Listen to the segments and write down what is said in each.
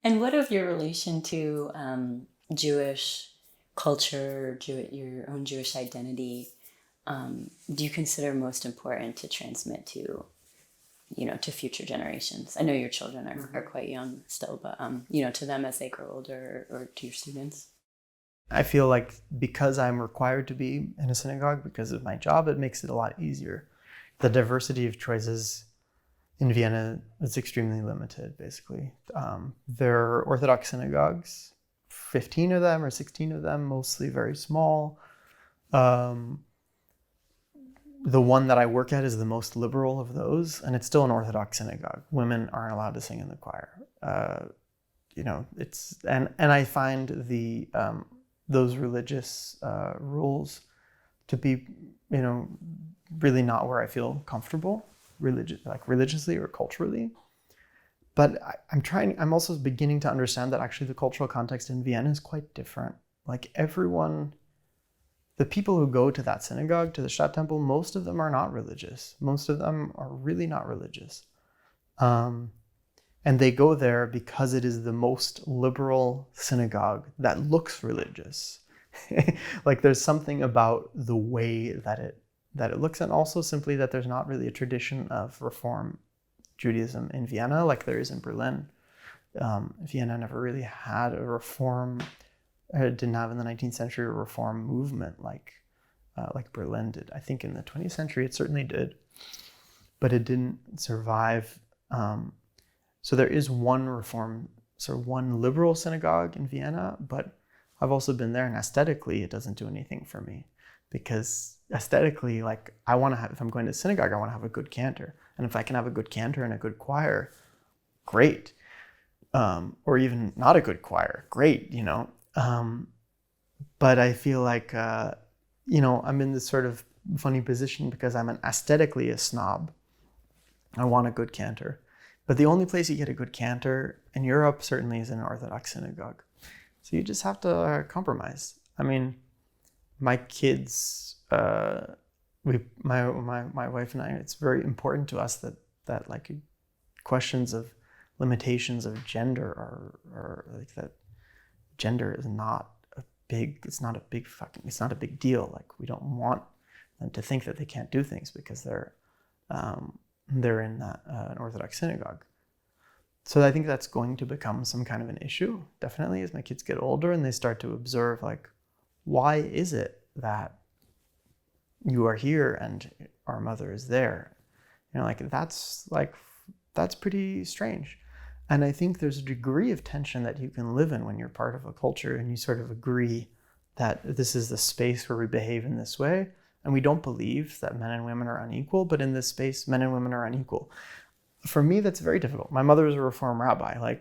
And what of your relation to Jewish culture, your own Jewish identity, do you consider most important to transmit to, to future generations? I know your children are quite young still, but, to them as they grow older, or to your students? I feel like because I'm required to be in a synagogue because of my job, it makes it a lot easier. The diversity of choices in Vienna is extremely limited, basically. There are Orthodox synagogues, 15 of them or 16 of them, mostly very small. The one that I work at is the most liberal of those, and it's still an Orthodox synagogue. Women aren't allowed to sing in the choir. It's and I find those religious rules to be, really not where I feel comfortable, religiously or culturally. But I'm also beginning to understand that actually the cultural context in Vienna is quite different. Like the people who go to that synagogue, to the Stadttempel, most of them are not religious. Most of them are really not religious. And they go there because it is the most liberal synagogue that looks religious. Like there's something about the way that it looks, and also simply that there's not really a tradition of Reform Judaism in Vienna like there is in Berlin. Vienna never really had a Reform. It didn't have in the 19th century a Reform movement like Berlin did. I think in the 20th century it certainly did, but it didn't survive. So there is one one liberal synagogue in Vienna, but I've also been there, and aesthetically it doesn't do anything for me, because aesthetically, like if I'm going to synagogue, I want to have a good cantor, and if I can have a good cantor and a good choir, great. Or even not a good choir, great, But I feel like, I'm in this sort of funny position because I'm aesthetically a snob. I want a good cantor. But the only place you get a good cantor in Europe certainly is in an Orthodox synagogue. So you just have to compromise. I mean, my kids, my wife and I, it's very important to us that like questions of limitations of gender are like that. Gender is not it's not a big deal. Like we don't want them to think that they can't do things because they're in an Orthodox synagogue. So I think that's going to become some kind of an issue, definitely, as my kids get older and they start to observe, like, why is it that you are here and our mother is there? That's pretty strange. And I think there's a degree of tension that you can live in when you're part of a culture and you sort of agree that this is the space where we behave in this way. And we don't believe that men and women are unequal, but in this space, men and women are unequal. For me, that's very difficult. My mother is a Reform rabbi. I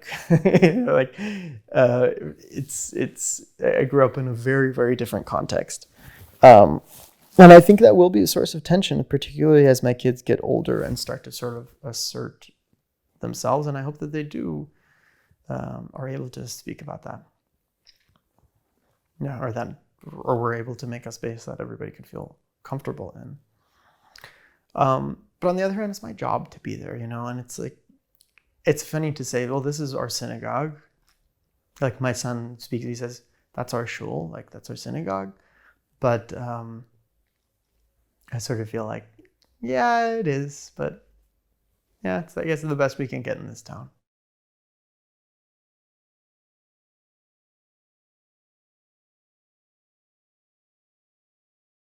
grew up in a very, very different context. And I think that will be a source of tension, particularly as my kids get older and start to sort of assert themselves. And I hope that they are able to speak about that. Yeah, or we're able to make a space that everybody could feel comfortable in. But on the other hand, it's my job to be there, and it's like, it's funny to say, well, this is our synagogue. Like my son speaks, he says, that's our shul, like that's our synagogue. But I sort of feel like, yeah, it is, but yeah, I guess it's the best we can get in this town.